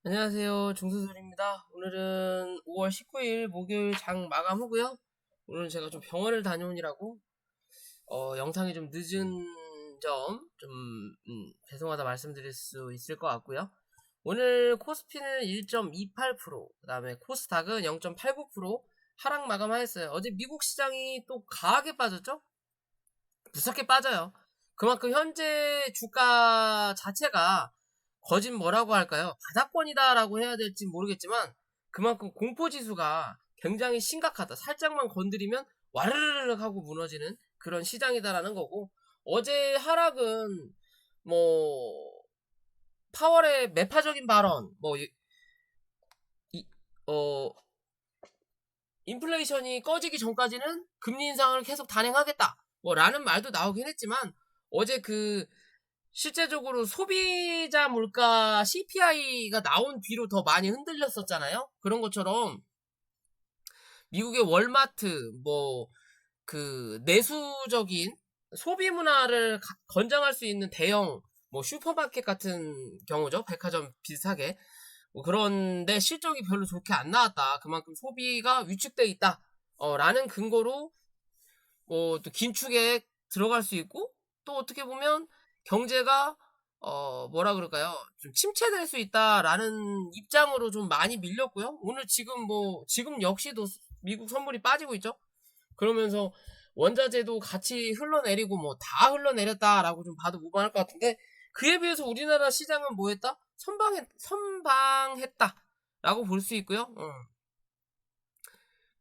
안녕하세요. 중수술입니다. 오늘은 5월 19일 목요일 장 마감 후고요. 오늘은 제가 좀 병원을 다녀오느라고 영상이 좀 늦은 점 좀 죄송하다 말씀드릴 수 있을 것 같고요. 오늘 코스피는 1.28%, 그 다음에 코스닥은 0.89% 하락 마감하였어요. 어제 미국 시장이 또 강하게 빠졌죠? 무섭게 빠져요. 그만큼 현재 주가 자체가 거진 뭐라고 할까요? 바닥권이다라고 해야 될지 모르겠지만 그만큼 공포지수가 굉장히 심각하다. 살짝만 건드리면 와르르르 하고 무너지는 그런 시장이다라는 거고, 어제 하락은 뭐 파월의 매파적인 발언, 이- 어 인플레이션이 꺼지기 전까지는 금리 인상을 계속 단행하겠다 라는 말도 나오긴 했지만, 어제 실제적으로 소비자 물가 CPI가 나온 뒤로 더 많이 흔들렸었잖아요. 그런 것처럼 미국의 월마트, 내수적인 소비 문화를 권장할 수 있는 대형 슈퍼마켓 같은 경우죠. 백화점 비슷하게. 그런데 실적이 별로 좋게 안 나왔다. 그만큼 소비가 위축돼 있다. 라는 근거로 또 긴축에 들어갈 수 있고, 또 어떻게 보면 경제가 뭐라 그럴까요? 좀 침체될 수 있다라는 입장으로 좀 많이 밀렸고요. 오늘 지금 역시도 미국 선물이 빠지고 있죠. 그러면서 원자재도 같이 흘러내리고 다 흘러내렸다라고 좀 봐도 무방할 것 같은데, 그에 비해서 우리나라 시장은 뭐 했다? 선방했다라고 볼 수 있고요.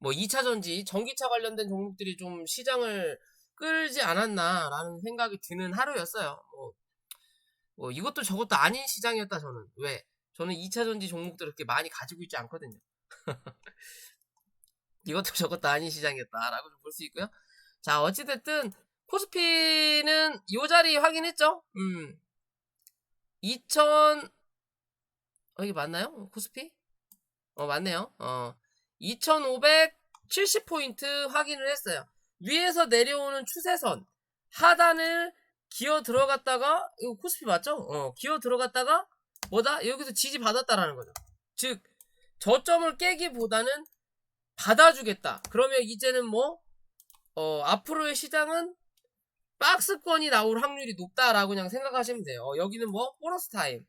2차 전지, 전기차 관련된 종목들이 좀 시장을 끌지 않았나라는 생각이 드는 하루였어요. 이것도 저것도 아닌 시장이었다, 저는. 왜? 저는 2차 전지 종목들을 그렇게 많이 가지고 있지 않거든요. 이것도 저것도 아닌 시장이었다라고 볼 수 있고요. 자, 어찌됐든, 코스피는 이 자리 확인했죠? 2000, 이게 맞나요? 코스피? 맞네요. 2570포인트 확인을 했어요. 위에서 내려오는 추세선, 하단을 기어 들어갔다가, 이거 코스피 맞죠? 기어 들어갔다가, 여기서 지지 받았다라는 거죠. 즉, 저점을 깨기보다는 받아주겠다. 그러면 이제는 앞으로의 시장은 박스권이 나올 확률이 높다라고 그냥 생각하시면 돼요. 여기는 보너스 타임.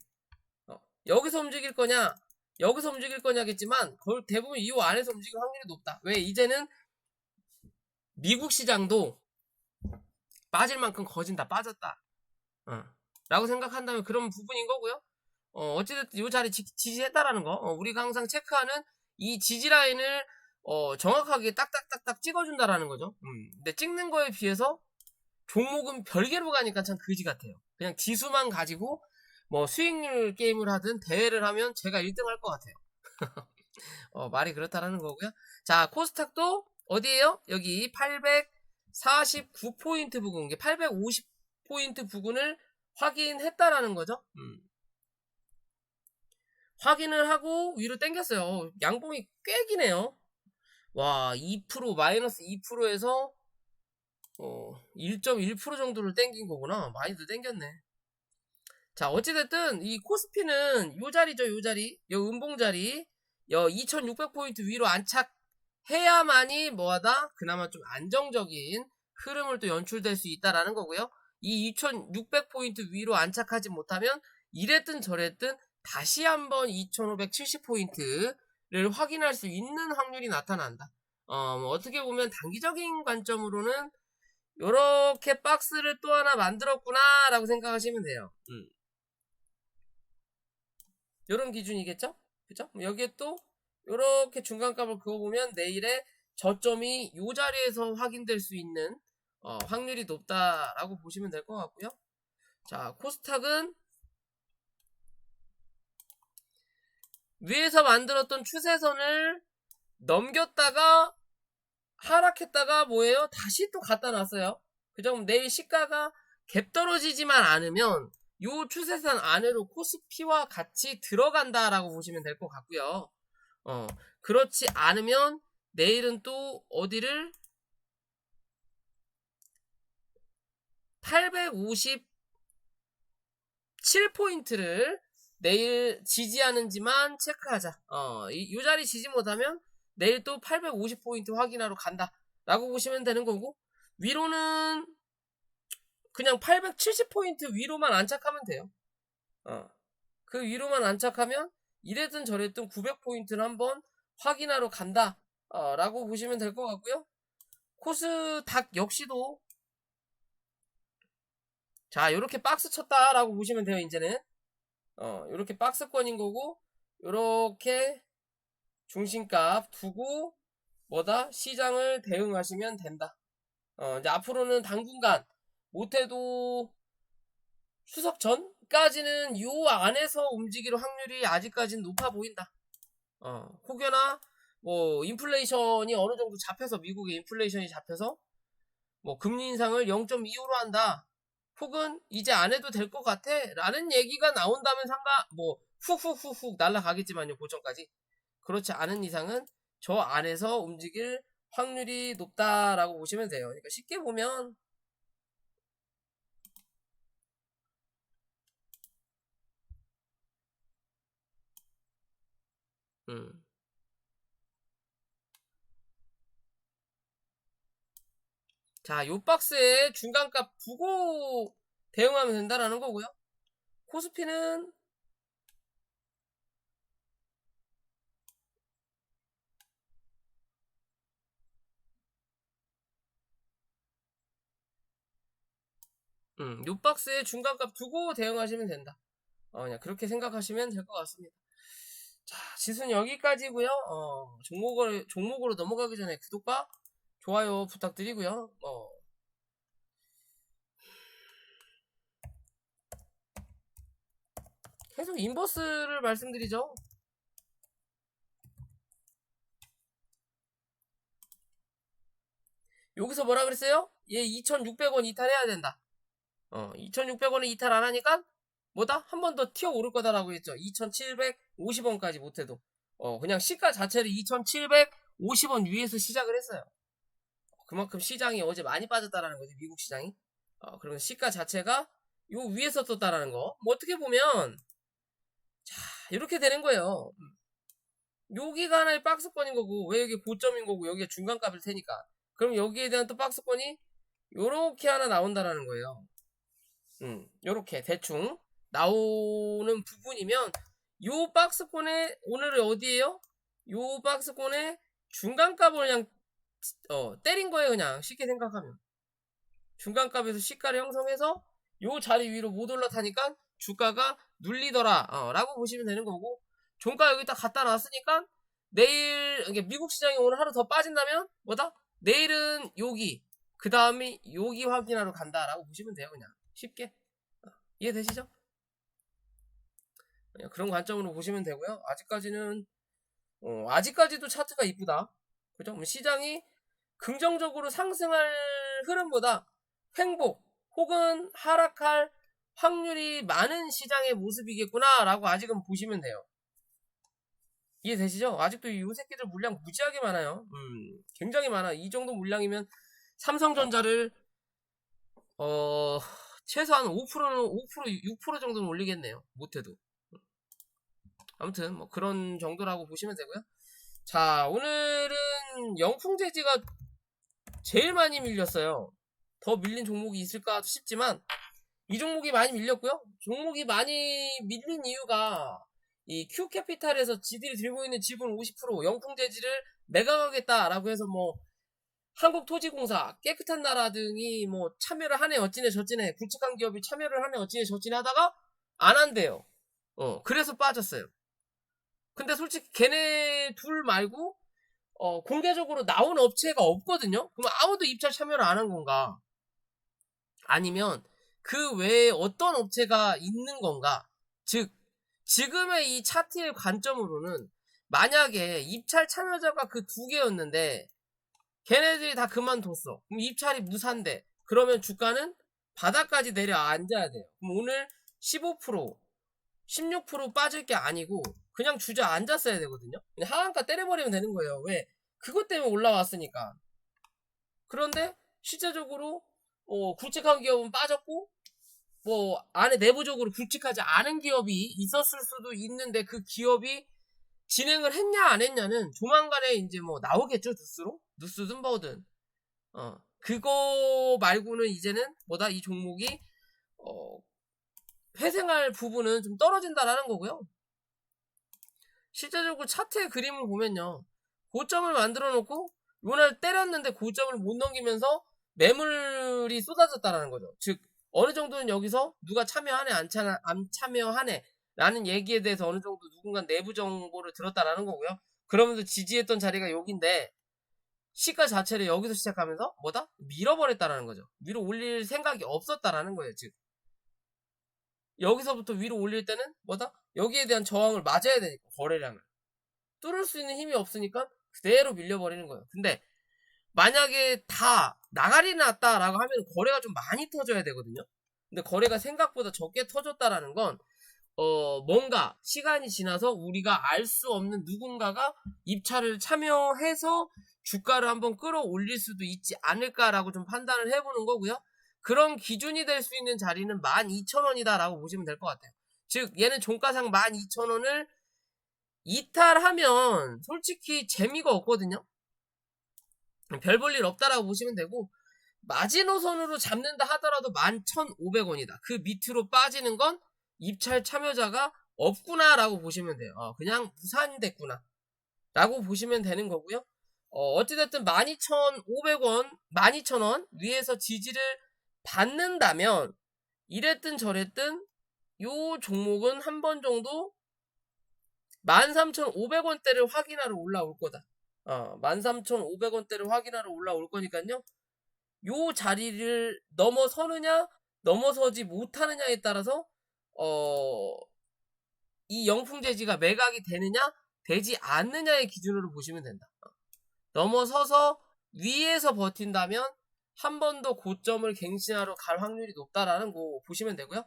여기서 움직일 거냐, 여기서 움직일 거냐겠지만, 대부분 이 안에서 움직일 확률이 높다. 왜? 이제는 미국 시장도 빠질 만큼 거진 다 빠졌다. 라고 생각한다면 그런 부분인 거고요. 어찌됐든 이 자리 지지했다라는 거. 우리가 항상 체크하는 이 지지 라인을 정확하게 딱딱딱딱 찍어준다라는 거죠. 근데 찍는 거에 비해서 종목은 별개로 가니까 참 그지 같아요. 그냥 지수만 가지고 수익률 게임을 하든 대회를 하면 제가 1등 할 것 같아요. 말이 그렇다라는 거고요. 자, 코스닥도 어디에요? 여기 849포인트 부근, 850포인트 부근을 확인했다라는 거죠. 확인을 하고 위로 당겼어요. 양봉이 꽤 기네요. 와, 2% 마이너스 2%에서 1.1% 정도를 당긴 거구나. 많이도 당겼네. 자, 어찌됐든 이 코스피는 요 자리죠, 요 자리. 요 음봉 자리. 2600포인트 위로 안착해야만이 뭐하다? 그나마 좀 안정적인 흐름을 또 연출될 수 있다라는 거고요. 이 2600포인트 위로 안착하지 못하면 이랬든 저랬든 다시 한번 2570포인트를 확인할 수 있는 확률이 나타난다. 어떻게 보면 단기적인 관점으로는 요렇게 박스를 또 하나 만들었구나 라고 생각하시면 돼요. 요런 기준이겠죠? 그죠? 여기에 또 요렇게 중간값을 그어보면 내일의 저점이 요 자리에서 확인될 수 있는 확률이 높다라고 보시면 될 것 같고요. 자, 코스닥은 위에서 만들었던 추세선을 넘겼다가 하락했다가 뭐예요? 다시 또 갖다 놨어요. 그죠? 내일 시가가 갭 떨어지지만 않으면 요 추세선 안으로 코스피와 같이 들어간다라고 보시면 될 것 같고요. 그렇지 않으면 내일은 또 어디를 857포인트를 내일 지지하는지만 체크하자. 이 자리 지지 못하면 내일 또 850포인트 확인하러 간다 라고 보시면 되는 거고, 위로는 그냥 870포인트 위로만 안착하면 돼요. 그 위로만 안착하면 이랬든 저랬든 900포인트를 한번 확인하러 간다 라고 보시면 될 것 같고요. 코스닥 역시도 자 요렇게 박스 쳤다 라고 보시면 돼요. 이제는 요렇게 박스권인 거고, 요렇게 중심값 두고 뭐다 시장을 대응하시면 된다. 이제 앞으로는 당분간 못해도 추석 전까지는 요 안에서 움직일 확률이 아직까지는 높아 보인다. 혹여나 뭐 인플레이션이 어느 정도 잡혀서, 미국의 인플레이션이 잡혀서 뭐 금리 인상을 0.25로 한다, 혹은 이제 안 해도 될 것 같아 라는 얘기가 나온다면 뭐 훅훅훅훅 날아가겠지만요, 고점까지. 그렇지 않은 이상은 저 안에서 움직일 확률이 높다라고 보시면 돼요. 그러니까 쉽게 보면 자, 요 박스에 중간값 두고 대응하면 된다라는 거고요. 코스피는 요 박스에 중간값 두고 대응하시면 된다. 그냥 그렇게 생각하시면 될 것 같습니다. 자, 지수는 여기까지고요. 종목으로 넘어가기 전에 구독과 좋아요 부탁드리고요. 계속 인버스를 말씀드리죠. 여기서 뭐라 그랬어요? 얘 2,600원 이탈해야 된다. 2,600원에 이탈 안 하니까 뭐다? 한 번 더 튀어 오를 거다라고 했죠. 2,750원까지 못해도. 그냥 시가 자체를 2,750원 위에서 시작을 했어요. 그만큼 시장이 어제 많이 빠졌다라는 거지, 미국 시장이. 그러면 시가 자체가 요 위에서 떴다라는 거. 뭐 어떻게 보면 자, 이렇게 되는 거예요. 여기가 하나의 박스권인 거고, 왜 여기 고점인 거고, 여기가 중간값일 테니까. 그럼 여기에 대한 또 박스권이 요렇게 하나 나온다라는 거예요. 요렇게 대충 나오는 부분이면 요 박스권에 오늘은 어디에요? 요 박스권에 중간값을 그냥 때린 거예요. 그냥 쉽게 생각하면 중간값에서 시가를 형성해서 요 자리 위로 못 올라타니까 주가가 눌리더라 라고 보시면 되는 거고, 종가 여기다 갖다 놨으니까 내일 미국 시장이 오늘 하루 더 빠진다면 뭐다? 내일은 여기, 그 다음에 여기 확인하러 간다라고 보시면 돼요. 그냥 쉽게. 이해되시죠? 그런 관점으로 보시면 되고요. 아직까지도 차트가 이쁘다. 그죠? 시장이 긍정적으로 상승할 흐름보다 횡보 혹은 하락할 확률이 많은 시장의 모습이겠구나라고 아직은 보시면 돼요. 이해되시죠? 아직도 이 새끼들 물량 무지하게 많아요. 굉장히 많아. 이 정도 물량이면 삼성전자를 최소한 5%는 6% 정도는 올리겠네요. 못해도. 아무튼 뭐 그런 정도라고 보시면 되고요. 자, 오늘은 영풍재지가 제일 많이 밀렸어요. 더 밀린 종목이 있을까 싶지만 이 종목이 많이 밀렸고요. 종목이 많이 밀린 이유가 이 Q캐피탈에서 지들이 들고 있는 지분 50% 영풍재지를 매각하겠다라고 해서 뭐 한국토지공사, 깨끗한 나라 등이 뭐 참여를 하네 어찌네 저찌네, 굵직한 기업이 참여를 하네 어찌네 저찌네 하다가 안 한대요. 그래서 빠졌어요. 근데 솔직히 걔네 둘 말고 공개적으로 나온 업체가 없거든요. 그럼 아무도 입찰 참여를 안 한 건가? 아니면 그 외에 어떤 업체가 있는 건가? 즉 지금의 이 차트의 관점으로는 만약에 입찰 참여자가 그 두 개였는데 걔네들이 다 그만뒀어. 그럼 입찰이 무산돼. 그러면 주가는 바닥까지 내려앉아야 돼요. 그럼 오늘 15%, 16% 빠질 게 아니고 그냥 주저앉았어야 되거든요. 그냥 하한가 때려버리면 되는 거예요. 왜? 그것 때문에 올라왔으니까. 그런데 실제적으로 굵직한 기업은 빠졌고 뭐 안에 내부적으로 굵직하지 않은 기업이 있었을 수도 있는데 그 기업이 진행을 했냐 안 했냐는 조만간에 이제 뭐 나오겠죠. 뉴스든 뭐든. 그거 말고는 이제는 뭐다 이 종목이 회생할 부분은 좀 떨어진다라는 거고요. 실제적으로 차트의 그림을 보면요. 고점을 만들어 놓고 요날 때렸는데 고점을 못 넘기면서 매물이 쏟아졌다라는 거죠. 즉 어느 정도는 여기서 누가 참여하네 안 참여하네 라는 얘기에 대해서 어느 정도 누군가 내부 정보를 들었다라는 거고요. 그러면서 지지했던 자리가 여기인데 시가 자체를 여기서 시작하면서 뭐다? 밀어버렸다라는 거죠. 위로 올릴 생각이 없었다라는 거예요. 즉 여기서부터 위로 올릴 때는 뭐다? 여기에 대한 저항을 맞아야 되니까 거래량을 뚫을 수 있는 힘이 없으니까 그대로 밀려버리는 거예요. 근데 만약에 다 나가리 났다라고 하면 거래가 좀 많이 터져야 되거든요. 근데 거래가 생각보다 적게 터졌다라는 건 뭔가 시간이 지나서 우리가 알 수 없는 누군가가 입찰을 참여해서 주가를 한번 끌어올릴 수도 있지 않을까라고 좀 판단을 해보는 거고요. 그런 기준이 될 수 있는 자리는 12,000원이다 라고 보시면 될 것 같아요. 즉 얘는 종가상 12,000원을 이탈하면 솔직히 재미가 없거든요. 별 볼 일 없다라고 보시면 되고 마지노선으로 잡는다 하더라도 11,500원이다. 그 밑으로 빠지는 건 입찰 참여자가 없구나 라고 보시면 돼요. 그냥 무산됐구나 라고 보시면 되는 거고요. 어찌됐든 12,500원, 12,000원 위에서 지지를 받는다면 이랬든 저랬든 요 종목은 한 번 정도 13,500원대를 확인하러 올라올 거다. 13,500원대를 확인하러 올라올 거니까요. 요 자리를 넘어서느냐 넘어서지 못하느냐에 따라서 이 영풍재지가 매각이 되느냐 되지 않느냐의 기준으로 보시면 된다. 넘어서서 위에서 버틴다면 한 번 더 고점을 갱신하러 갈 확률이 높다라는 거 보시면 되고요.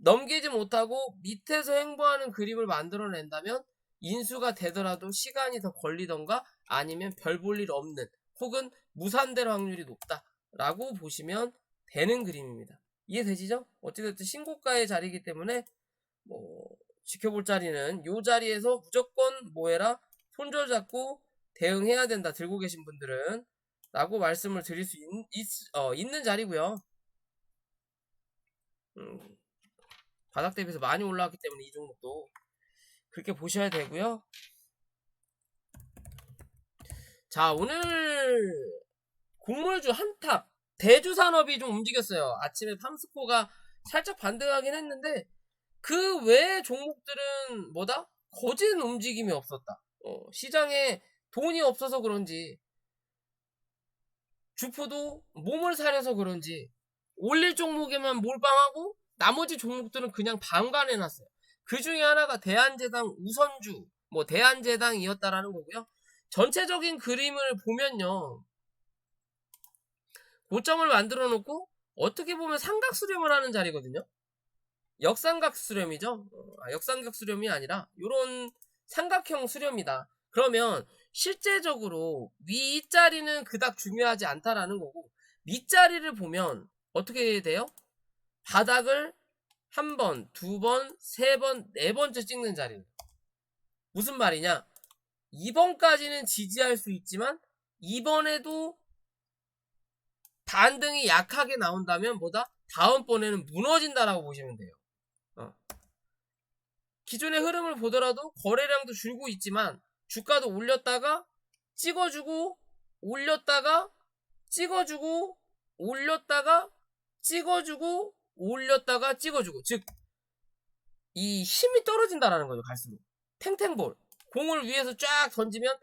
넘기지 못하고 밑에서 횡보하는 그림을 만들어낸다면 인수가 되더라도 시간이 더 걸리던가 아니면 별 볼 일 없는 혹은 무산될 확률이 높다라고 보시면 되는 그림입니다. 이해되시죠? 어찌됐든 신고가의 자리이기 때문에 뭐 지켜볼 자리는 이 자리에서 무조건 뭐해라 손절 잡고 대응해야 된다. 들고 계신 분들은 라고 말씀을 드릴 수 있는 자리고요. 바닥 대비해서 많이 올라왔기 때문에 이 종목도 그렇게 보셔야 되고요. 자, 오늘 곡물주 한탑 대주산업이 좀 움직였어요. 아침에 팜스코가 살짝 반등하긴 했는데 그 외의 종목들은 뭐다? 거진 움직임이 없었다. 시장에 돈이 없어서 그런지 주포도 몸을 사려서 그런지 올릴 종목에만 몰빵하고 나머지 종목들은 그냥 방관해놨어요. 그 중에 하나가 대한제당 우선주, 뭐 대한제당이었다라는 거고요. 전체적인 그림을 보면요. 고점을 만들어 놓고 어떻게 보면 삼각 수렴을 하는 자리거든요. 역삼각 수렴이죠. 역삼각 수렴이 아니라 이런 삼각형 수렴이다. 그러면 실제적으로 윗자리는 그닥 중요하지 않다라는 거고 밑자리를 보면 어떻게 돼요? 바닥을 한 번, 두 번, 세 번, 네 번째 찍는 자리는 무슨 말이냐? 2번까지는 지지할 수 있지만 2번에도 반등이 약하게 나온다면 뭐다? 다음번에는 무너진다라고 보시면 돼요. 기존의 흐름을 보더라도 거래량도 줄고 있지만 주가도 올렸다가 찍어주고 올렸다가 찍어주고 올렸다가 찍어주고 올렸다가 찍어주고 즉 이 힘이 떨어진다라는 거죠. 갈수록 탱탱볼 공을 위에서 쫙 던지면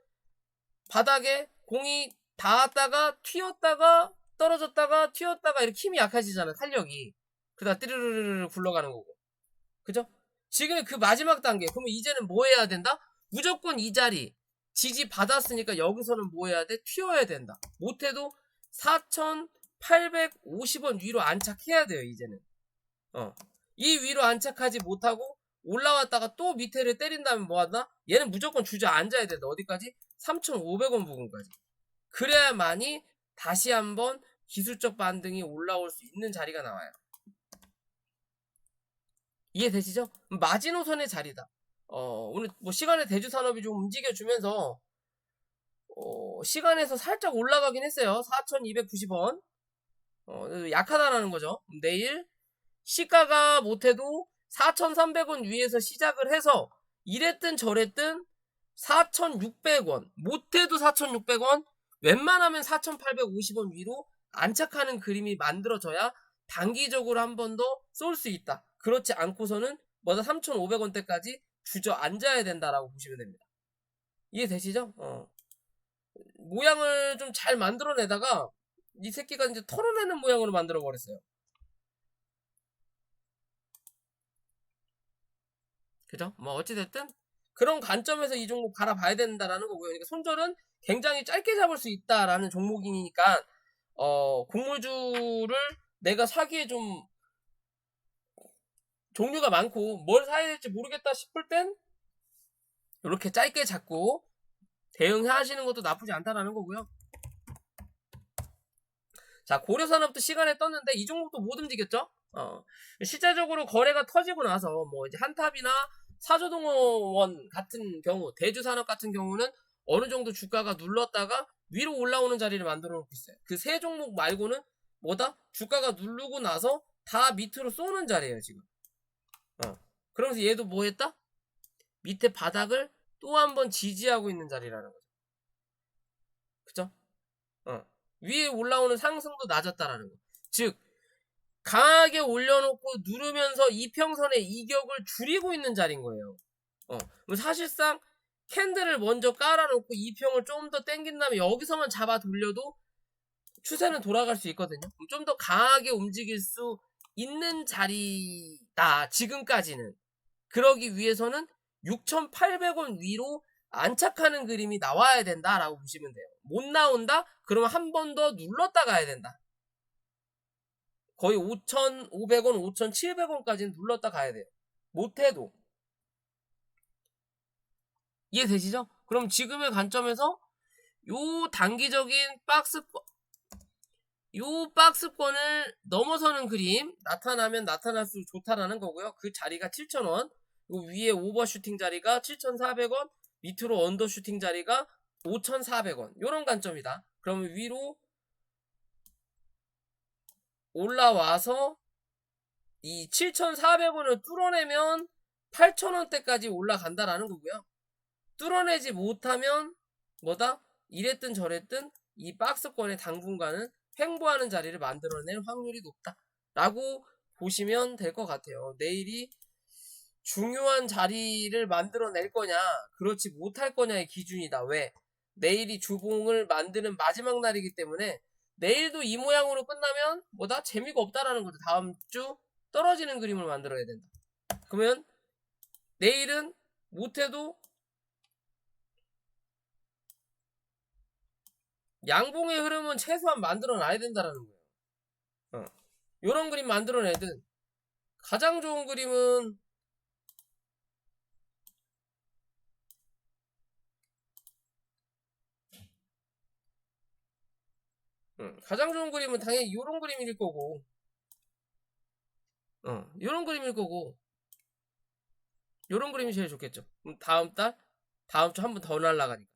바닥에 공이 닿았다가 튀었다가 떨어졌다가 튀었다가 이렇게 힘이 약해지잖아요. 탄력이 그러다 띠르르르 굴러가는 거고 그죠? 지금 그 마지막 단계 그러면 이제는 뭐 해야 된다? 무조건 이 자리 지지 받았으니까 여기서는 뭐 해야 돼? 튀어야 된다. 못해도 4,850원 위로 안착해야 돼요. 이제는 이 위로 안착하지 못하고 올라왔다가 또 밑에를 때린다면 뭐하나? 얘는 무조건 주저앉아야 된다. 어디까지? 3,500원 부분까지. 그래야만이 다시 한번 기술적 반등이 올라올 수 있는 자리가 나와요. 이해되시죠? 마지노선의 자리다. 오늘 뭐 시간의 대주산업이 좀 움직여주면서 시간에서 살짝 올라가긴 했어요. 4,290원. 약하다라는 거죠. 내일 시가가 못해도 4,300원 위에서 시작을 해서 이랬든 저랬든 4,600원, 못해도 4,600원, 웬만하면 4,850원 위로 안착하는 그림이 만들어져야 단기적으로 한 번 더 쏠 수 있다. 그렇지 않고서는 뭐다 3,500원대까지 주저앉아야 된다라고 보시면 됩니다. 이해되시죠? 모양을 좀 잘 만들어내다가 이 새끼가 이제 털어내는 모양으로 만들어 버렸어요. 그죠? 뭐 어찌됐든 그런 관점에서 이 종목 바라봐야 된다라는 거고요. 그러니까 손절은 굉장히 짧게 잡을 수 있다라는 종목이니까 곡물주를 내가 사기에 좀 종류가 많고 뭘 사야 될지 모르겠다 싶을 땐 이렇게 짧게 잡고 대응하시는 것도 나쁘지 않다라는 거고요. 자, 고려산업도 시간에 떴는데 이 종목도 못 움직였죠? 실제적으로 거래가 터지고 나서 뭐 이제 한탑이나 사조동원 같은 경우, 대주산업 같은 경우는 어느 정도 주가가 눌렀다가 위로 올라오는 자리를 만들어 놓고 있어요. 그 세 종목 말고는 뭐다? 주가가 누르고 나서 다 밑으로 쏘는 자리예요, 지금. 그러면서 얘도 뭐 했다? 밑에 바닥을 또 한 번 지지하고 있는 자리라는 거죠. 그죠? 위에 올라오는 상승도 낮았다라는 거. 즉, 강하게 올려놓고 누르면서 이평선의 이격을 줄이고 있는 자리인 거예요. 사실상 캔들을 먼저 깔아놓고 이평을 좀 더 땡긴 다음에 여기서만 잡아 돌려도 추세는 돌아갈 수 있거든요. 좀 더 강하게 움직일 수 있는 자리다. 지금까지는. 그러기 위해서는 6,800원 위로 안착하는 그림이 나와야 된다라고 보시면 돼요. 못 나온다? 그러면 한 번 더 눌렀다 가야 된다. 거의 5,500원, 5,700원까지는 눌렀다 가야 돼요. 못해도. 이해되시죠? 그럼 지금의 관점에서 요 단기적인 박스권을 넘어서는 그림 나타나면 나타날수록 좋다라는 거고요. 그 자리가 7,000원, 위에 오버슈팅 자리가 7,400원, 밑으로 언더슈팅 자리가 5,400원. 요런 관점이다. 그러면 위로 올라와서 이 7,400원을 뚫어내면 8,000원대까지 올라간다라는 거고요. 뚫어내지 못하면 뭐다? 이랬든 저랬든 이 박스권의 당분간은 횡보하는 자리를 만들어낼 확률이 높다 라고 보시면 될 것 같아요. 내일이 중요한 자리를 만들어낼 거냐 그렇지 못할 거냐의 기준이다. 왜? 내일이 주봉을 만드는 마지막 날이기 때문에 내일도 이 모양으로 끝나면 뭐다? 재미가 없다라는 거죠. 다음 주 떨어지는 그림을 만들어야 된다. 그러면 내일은 못해도 양봉의 흐름은 최소한 만들어놔야 된다라는 거예요. 요런 그림 만들어내든 가장 좋은 그림은 가장 좋은 그림은 당연히 요런 그림일 거고 요런 그림일 거고 요런 그림이 제일 좋겠죠. 다음 주 한 번 더 날라가니까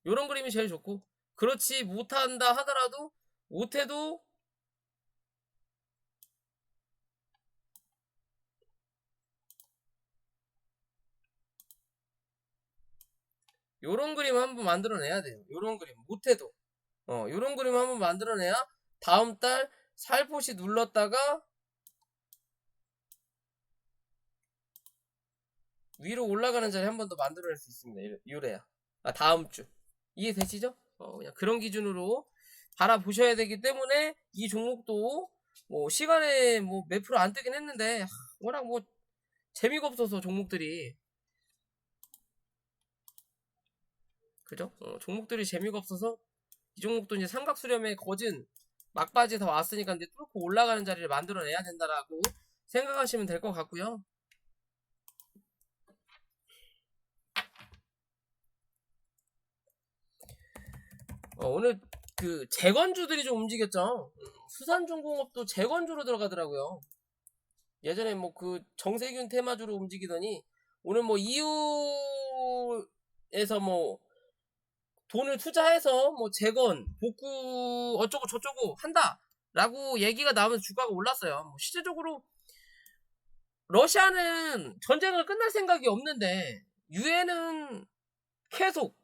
요런 그림이 제일 좋고 그렇지 못한다 하더라도 못해도 요런 그림 한번 만들어내야 돼요. 요런 그림 못해도 요런 그림 한번 만들어내야 다음 달 살포시 눌렀다가 위로 올라가는 자리 한 번 더 만들어낼 수 있습니다. 요래야. 다음 주. 이해되시죠? 그냥 그런 기준으로 바라보셔야 되기 때문에 이 종목도 뭐 시간에 뭐 몇 프로 안 뜨긴 했는데 워낙 뭐 재미가 없어서 종목들이 그죠? 종목들이 재미가 없어서 이 종목도 이제 삼각 수렴에 거진 막바지 다 왔으니까 이제 뚫고 올라가는 자리를 만들어내야 된다라고 생각하시면 될 것 같고요. 오늘 그 재건주들이 좀 움직였죠. 수산중공업도 재건주로 들어가더라고요. 예전에 뭐 그 정세균 테마주로 움직이더니 오늘 뭐 EU에서 뭐 돈을 투자해서 뭐 재건, 복구 어쩌고 저쩌고 한다라고 얘기가 나오면서 주가가 올랐어요. 뭐 실제적으로 러시아는 전쟁을 끝날 생각이 없는데 유엔은 계속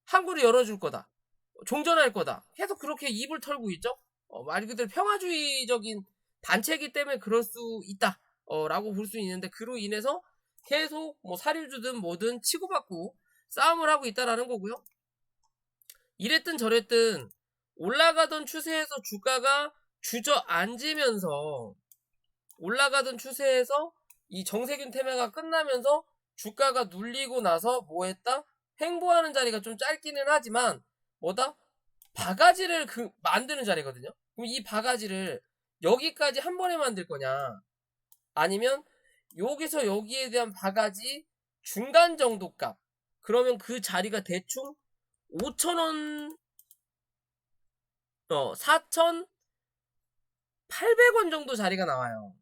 항구를 열어줄 거다. 종전할 거다. 계속 그렇게 입을 털고 있죠. 말 그대로 평화주의적인 단체이기 때문에 그럴 수 있다. 라고 볼 수 있는데 그로 인해서 계속 뭐 사료주든 뭐든 치고받고 싸움을 하고 있다라는 거고요. 이랬든 저랬든 올라가던 추세에서 주가가 주저앉으면서 올라가던 추세에서 이 정세균 테마가 끝나면서 주가가 눌리고 나서 뭐 했다? 횡보하는 자리가 좀 짧기는 하지만 뭐다? 바가지를 만드는 자리거든요. 그럼 이 바가지를 여기까지 한 번에 만들 거냐? 아니면 여기서 여기에 대한 바가지 중간 정도 값. 그러면 그 자리가 대충 5,000원, 4,800원 정도 자리가 나와요.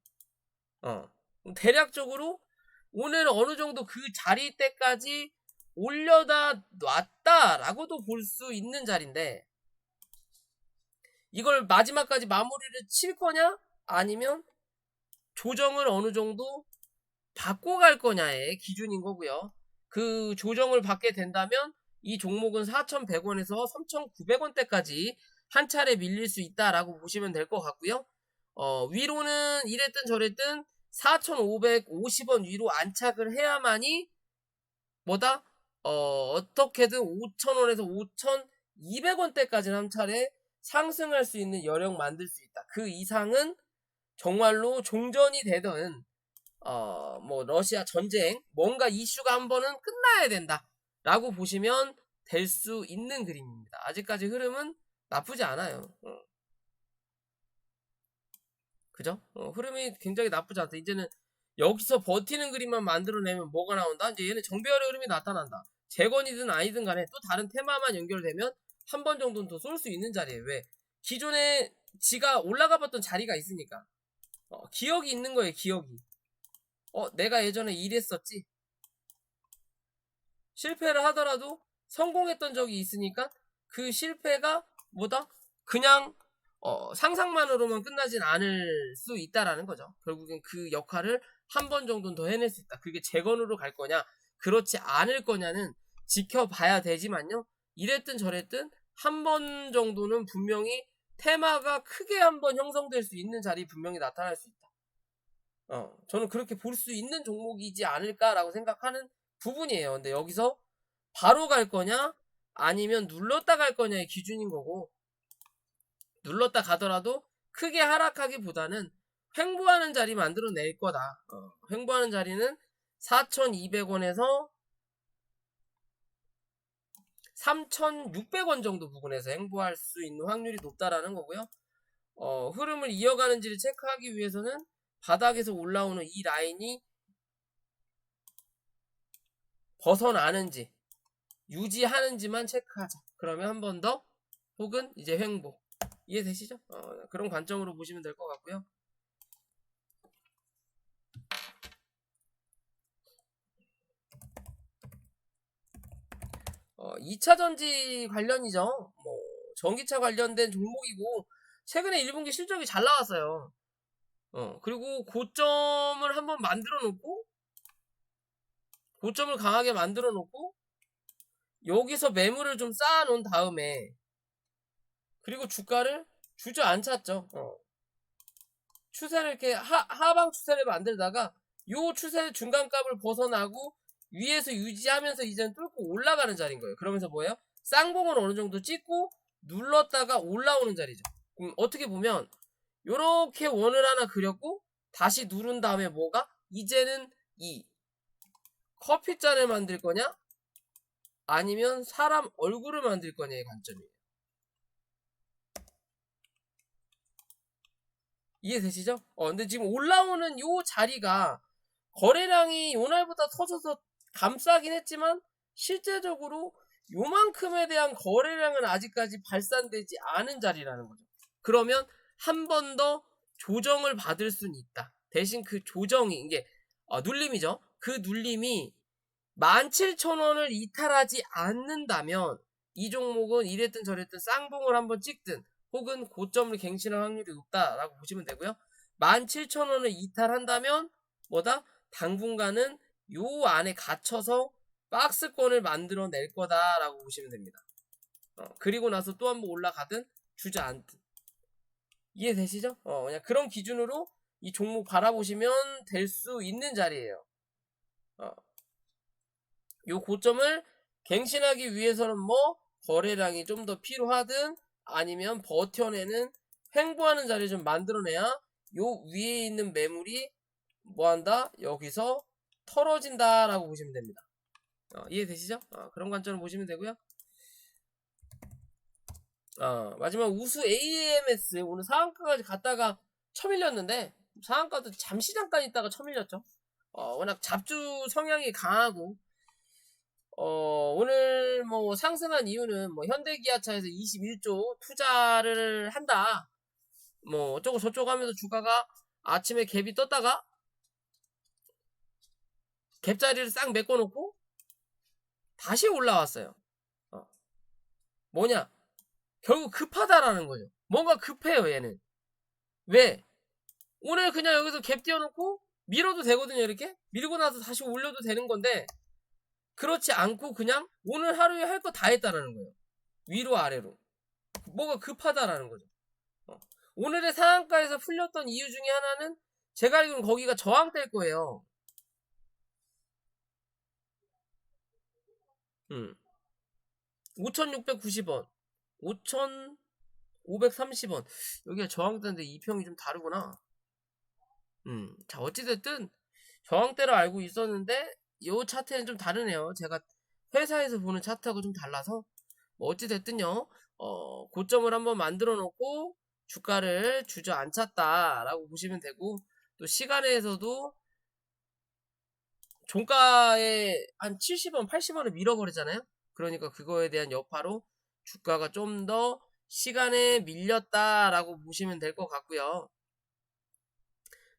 대략적으로 오늘 어느 정도 그 자리 때까지 올려다 놨다라고도 볼 수 있는 자리인데 이걸 마지막까지 마무리를 칠 거냐 아니면 조정을 어느 정도 받고 갈 거냐의 기준인 거고요. 그 조정을 받게 된다면 이 종목은 4,100원에서 3,900원대까지 한 차례 밀릴 수 있다라고 보시면 될 것 같고요. 위로는 이랬든 저랬든 4,550원 위로 안착을 해야만이 뭐다? 어떻게든 5,000원에서 5,200원대까지는 한 차례 상승할 수 있는 여력 만들 수 있다. 그 이상은 정말로 종전이 되든 뭐 러시아 전쟁 뭔가 이슈가 한 번은 끝나야 된다 라고 보시면 될 수 있는 그림입니다. 아직까지 흐름은 나쁘지 않아요. 그죠? 흐름이 굉장히 나쁘지 않다. 이제는 여기서 버티는 그림만 만들어내면 뭐가 나온다? 이제 얘는 정배열의 흐름이 나타난다. 재건이든 아니든 간에 또 다른 테마만 연결되면 한 번 정도는 더 쏠 수 있는 자리예요. 왜? 기존에 지가 올라가 봤던 자리가 있으니까. 기억이 있는 거예요, 기억이. 내가 예전에 이랬었지. 실패를 하더라도 성공했던 적이 있으니까 그 실패가 뭐다? 그냥 상상만으로만 끝나진 않을 수 있다라는 거죠. 결국엔 그 역할을 한 번 정도는 더 해낼 수 있다. 그게 재건으로 갈 거냐, 그렇지 않을 거냐는 지켜봐야 되지만요. 이랬든 저랬든 한 번 정도는 분명히 테마가 크게 한번 형성될 수 있는 자리 분명히 나타날 수 있다. 저는 그렇게 볼 수 있는 종목이지 않을까라고 생각하는 부분이에요. 근데 여기서 바로 갈 거냐, 아니면 눌렀다 갈 거냐의 기준인 거고, 눌렀다 가더라도 크게 하락하기보다는 횡보하는 자리 만들어낼 거다. 횡보하는 자리는 4,200원에서 3,600원 정도 부근에서 횡보할 수 있는 확률이 높다라는 거고요. 흐름을 이어가는지를 체크하기 위해서는 바닥에서 올라오는 이 라인이 벗어나는지 유지하는지만 체크하자. 그러면 한 번 더 혹은 이제 횡보. 이해되시죠? 그런 관점으로 보시면 될 것 같고요. 2차전지 관련이죠. 뭐 전기차 관련된 종목이고 최근에 1분기 실적이 잘 나왔어요. 그리고 고점을 한번 만들어 놓고 고점을 강하게 만들어 놓고 여기서 매물을 좀 쌓아 놓은 다음에 그리고 주가를 주저앉혔죠. 추세를 이렇게 하방 추세를 만들다가 요 추세 중간값을 벗어나고 위에서 유지하면서 이제는 뚫고 올라가는 자리인 거예요. 그러면서 뭐예요? 쌍봉을 어느 정도 찍고 눌렀다가 올라오는 자리죠. 그럼 어떻게 보면 요렇게 원을 하나 그렸고 다시 누른 다음에 뭐가? 이제는 이 커피잔을 만들 거냐? 아니면 사람 얼굴을 만들 거냐의 관점이에요. 이해되시죠? 근데 지금 올라오는 요 자리가 거래량이 요날보다 터져서 감싸긴 했지만 실제적으로 요만큼에 대한 거래량은 아직까지 발산되지 않은 자리라는 거죠. 그러면 한 번 더 조정을 받을 수는 있다. 대신 그 조정이 이게 눌림이죠. 그 눌림이 17,000원을 이탈하지 않는다면 이 종목은 이랬든 저랬든 쌍봉을 한번 찍든 혹은 고점을 갱신할 확률이 높다라고 보시면 되고요. 17,000원을 이탈한다면 뭐다? 당분간은 요 안에 갇혀서 박스권을 만들어낼 거다라고 보시면 됩니다. 그리고 나서 또 한번 올라가든 주저앉든. 이해되시죠? 그냥 그런 기준으로 이 종목 바라보시면 될 수 있는 자리예요. 요 고점을 갱신하기 위해서는 뭐 거래량이 좀 더 필요하든 아니면 버텨내는 횡보하는 자리 좀 만들어내야 요 위에 있는 매물이 뭐한다? 여기서 털어진다라고 보시면 됩니다. 이해되시죠? 그런 관점을 보시면 되고요. 마지막 우수 AMS 오늘 상한가까지 갔다가 쳐밀렸는데 상한가도 잠시 잠깐 있다가 쳐밀렸죠. 워낙 잡주 성향이 강하고 오늘 뭐 상승한 이유는 뭐 현대기아차에서 21조 투자를 한다. 뭐 어쩌고 저쩌고 하면서 주가가 아침에 갭이 떴다가 갭자리를 싹 메꿔놓고 다시 올라왔어요. 뭐냐? 결국 급하다라는 거죠. 뭔가 급해요, 얘는. 왜? 오늘 그냥 여기서 갭 띄워놓고 밀어도 되거든요, 이렇게. 밀고 나서 다시 올려도 되는 건데 그렇지 않고 그냥 오늘 하루에 할 거 다 했다라는 거예요. 위로 아래로. 뭐가 급하다라는 거죠. 오늘의 상한가에서 풀렸던 이유 중에 하나는 제가 알기로는 거기가 저항될 거예요. 5,690원 5,530원 여기가 저항대인데 이평이 좀 다르구나. 자 어찌됐든 저항대로 알고 있었는데 요 차트는 좀 다르네요. 제가 회사에서 보는 차트하고 좀 달라서 뭐 어찌됐든요 고점을 한번 만들어 놓고 주가를 주저앉혔다라고 보시면 되고 또 시간에서도 종가에 한 70원 80원을 밀어버리잖아요. 그러니까 그거에 대한 여파로 주가가 좀 더 시간에 밀렸다라고 보시면 될 것 같고요.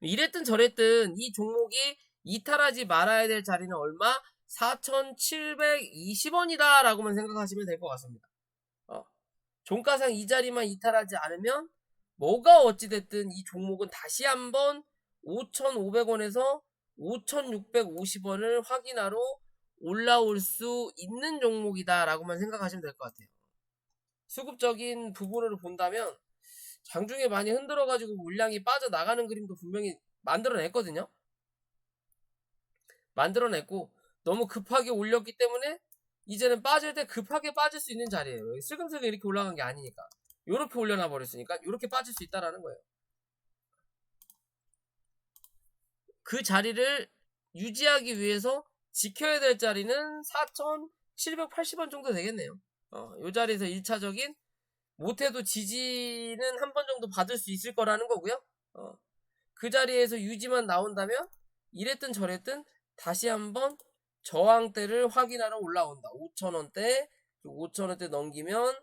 이랬든 저랬든 이 종목이 이탈하지 말아야 될 자리는 얼마? 4,720원이다 라고만 생각하시면 될 것 같습니다. 종가상 이 자리만 이탈하지 않으면 뭐가 어찌됐든 이 종목은 다시 한번 5,500원에서 5,650원을 확인하러 올라올 수 있는 종목이다 라고만 생각하시면 될 것 같아요. 수급적인 부분으로 본다면 장중에 많이 흔들어가지고 물량이 빠져나가는 그림도 분명히 만들어냈거든요. 만들어냈고 너무 급하게 올렸기 때문에 이제는 빠질 때 급하게 빠질 수 있는 자리예요. 슬금슬금 이렇게 올라간 게 아니니까. 요렇게 올려놔 버렸으니까 요렇게 빠질 수 있다라는 거예요. 그 자리를 유지하기 위해서 지켜야 될 자리는 4,780원 정도 되겠네요. 요 자리에서 1차적인 못해도 지지는 한 번 정도 받을 수 있을 거라는 거고요. 그 자리에서 유지만 나온다면 이랬든 저랬든 다시 한번 저항대를 확인하러 올라온다. 5,000원대 5,000원대 넘기면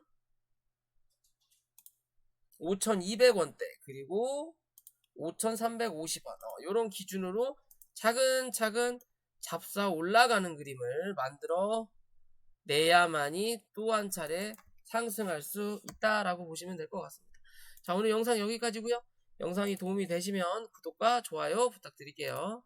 5,200원대 그리고 5,350원 요런 기준으로 차근차근 잡사 올라가는 그림을 만들어 내야만이 또 한 차례 상승할 수 있다라고 보시면 될 것 같습니다. 자 오늘 영상 여기까지고요. 영상이 도움이 되시면 구독과 좋아요 부탁드릴게요.